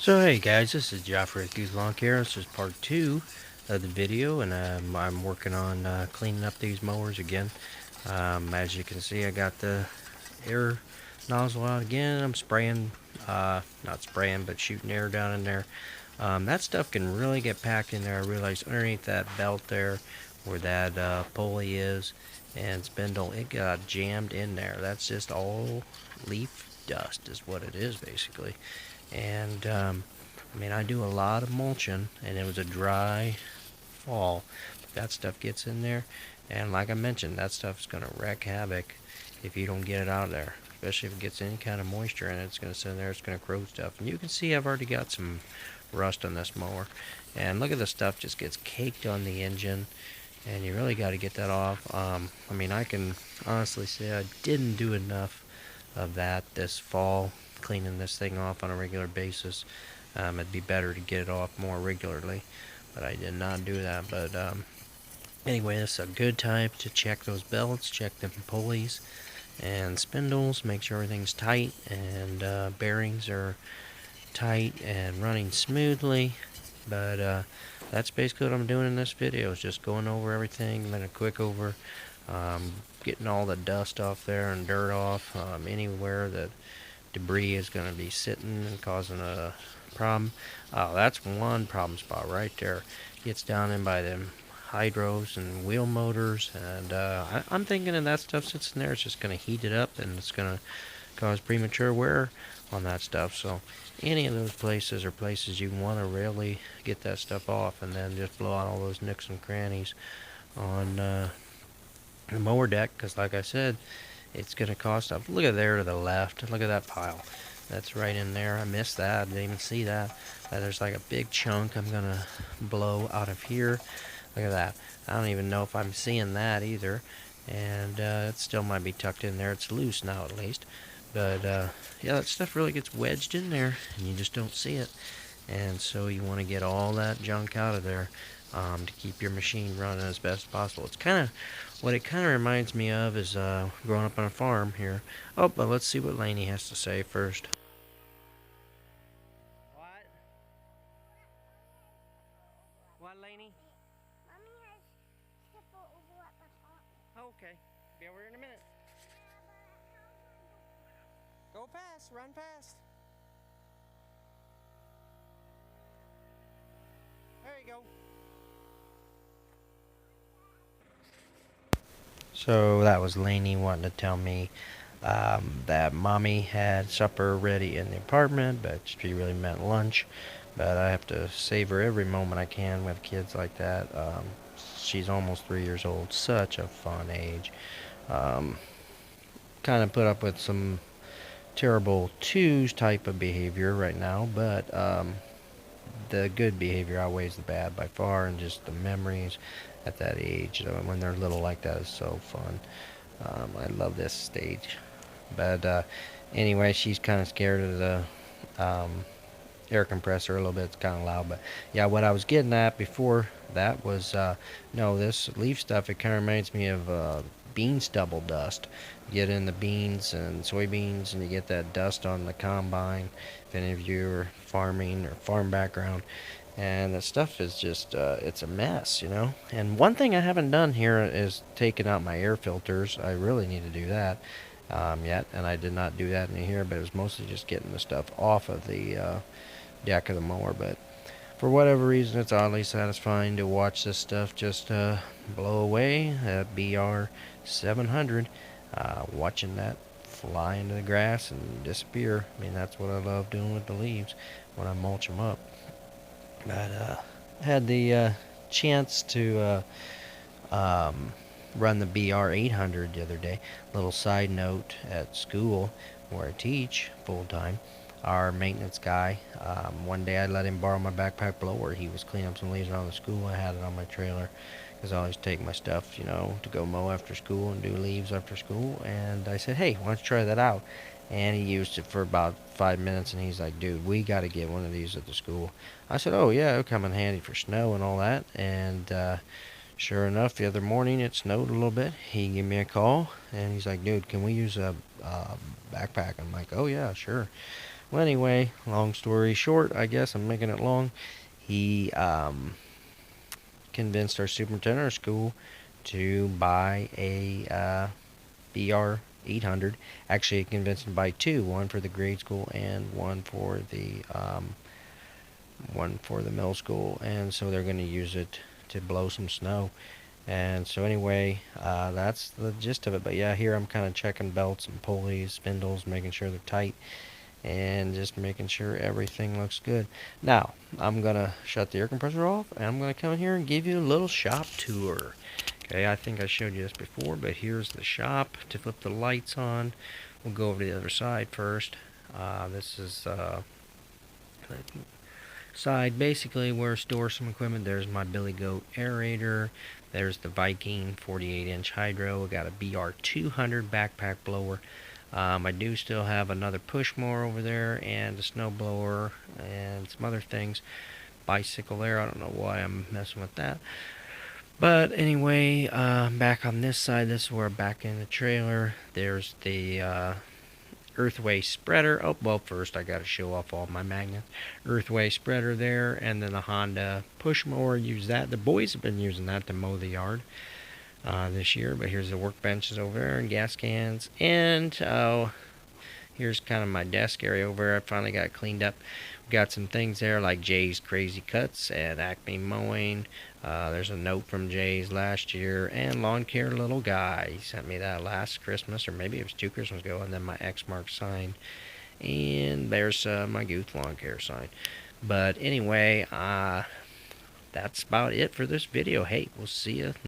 So hey guys, this is Joffrey with Youth Lawn Care. This is part 2 of the video, and I'm working on cleaning up these mowers again. As you can see, I got the air nozzle out again. I'm spraying, not spraying, but shooting air down in there. That stuff can really get packed in there. I realized underneath that belt there, where that pulley is and spindle, it got jammed in there. That's just all leaf dust, is what it is basically. And I mean, I do a lot of mulching, and it was a dry fall. That stuff gets in there, and like I mentioned, that stuff is going to wreak havoc if you don't get it out of there. Especially if it gets any kind of moisture in it, it's going to sit in there, it's going to corrode stuff. And you can see I've already got some rust on this mower. And look at the stuff just gets caked on the engine, and you really got to get that off. I mean, I can honestly say I didn't do enough of that this fall, cleaning this thing off on a regular basis. It'd be better to get it off more regularly, but I did not do that. But anyway, this is a good time to check those belts, check them pulleys and spindles, make sure everything's tight and bearings are tight and running smoothly. But that's basically what I'm doing in this video, is just going over everything, then a quick over, getting all the dust off there and dirt off, anywhere that debris is going to be sitting and causing a problem. Oh, that's one problem spot right there. Gets down in by them hydros and wheel motors, and I'm thinking if that stuff sits in there, it's just going to heat it up and it's going to cause premature wear on that stuff. So any of those places are places you want to really get that stuff off, and then just blow out all those nooks and crannies on the mower deck, because like I said, it's going to cost stuff. Look at there to the left. Look at that pile. That's right in there. I missed that. I didn't even see that. There's like a big chunk I'm going to blow out of here. Look at that. I don't even know if I'm seeing that either. And it still might be tucked in there. It's loose now at least. But yeah, that stuff really gets wedged in there, and you just don't see it. And so you want to get all that junk out of there, to keep your machine running as best as possible. It's kind of what it kind of reminds me of is growing up on a farm here. Oh, but let's see what Laney has to say first. What? What, Laney? Mommy has triple over at the top. Okay, be over in a minute. Go past, run past. There you go. So that was Lainey wanting to tell me that mommy had supper ready in the apartment, but she really meant lunch. But I have to savor every moment I can with kids like that. She's almost 3 years old, such a fun age. Um, kind of put up with some terrible twos type of behavior right now, but the good behavior outweighs the bad by far, and just the memories at that age when they're little like that is so fun. I love this stage. But anyway, she's kind of scared of the air compressor a little bit. It's kind of loud. But yeah, what I was getting at before that was no, this leaf stuff, it kind of reminds me of bean stubble dust. You get in the beans and soybeans, and you get that dust on the combine. If any of you are farming or farm background, and the stuff is just it's a mess, you know. And one thing I haven't done here is taken out my air filters. I really need to do that yet, and I did not do that in here, but it was mostly just getting the stuff off of the deck of the mower. But for whatever reason, it's oddly satisfying to watch this stuff just blow away. BR 700, watching that fly into the grass and disappear. I mean, that's what I love doing with the leaves when I mulch them up. But had the chance to run the BR 800 the other day. Little side note, at school where I teach full time, our maintenance guy, one day I let him borrow my backpack blower. He was cleaning up some leaves around the school. I had it on my trailer because I always take my stuff, you know, to go mow after school and do leaves after school. And I said, hey, why don't you try that out? And he used it for about 5 minutes, and he's like, dude, we got to get one of these at the school. I said, oh, yeah, it'll come in handy for snow and all that. And sure enough, the other morning it snowed a little bit. He gave me a call, and he's like, dude, can we use a backpack? I'm like, oh, yeah, sure. Well, anyway, long story short, I guess I'm making it long. He convinced our superintendent of school to buy a BR 800. Actually, he convinced him to buy two, one for the grade school and one for the middle school, and so they're going to use it to blow some snow. And so anyway, that's the gist of it. But yeah, here I'm kind of checking belts and pulleys, spindles, making sure they're tight, and just making sure everything looks good. Now, I'm going to shut the air compressor off, and I'm going to come in here and give you a little shop tour. Okay, I think I showed you this before, but here's the shop. To flip the lights on, we'll go over to the other side first. This is the side basically where I store some equipment. There's my Billy Goat aerator. There's the Viking 48-inch hydro. I got a BR200 backpack blower. I do still have another push mower over there and a snow blower and some other things. Bicycle there. I don't know why I'm messing with that. But anyway, back on this side, this is where back in the trailer, there's the Earthway spreader. Oh, well, first I got to show off all my magnets. Earthway spreader there, and then the Honda push mower. Use that. The boys have been using that to mow the yard this year. But here's the workbenches over there and gas cans. And here's kind of my desk area over there. I finally got it cleaned up. Got some things there like Jay's Crazy Cuts and Acme Mowing. There's a note from Jay's last year, and Lawn Care Little Guy. He sent me that last Christmas, or maybe it was 2 Christmas ago, and then my X mark sign. And there's my Gooth Lawn Care sign. But anyway, that's about it for this video. Hey, we'll see you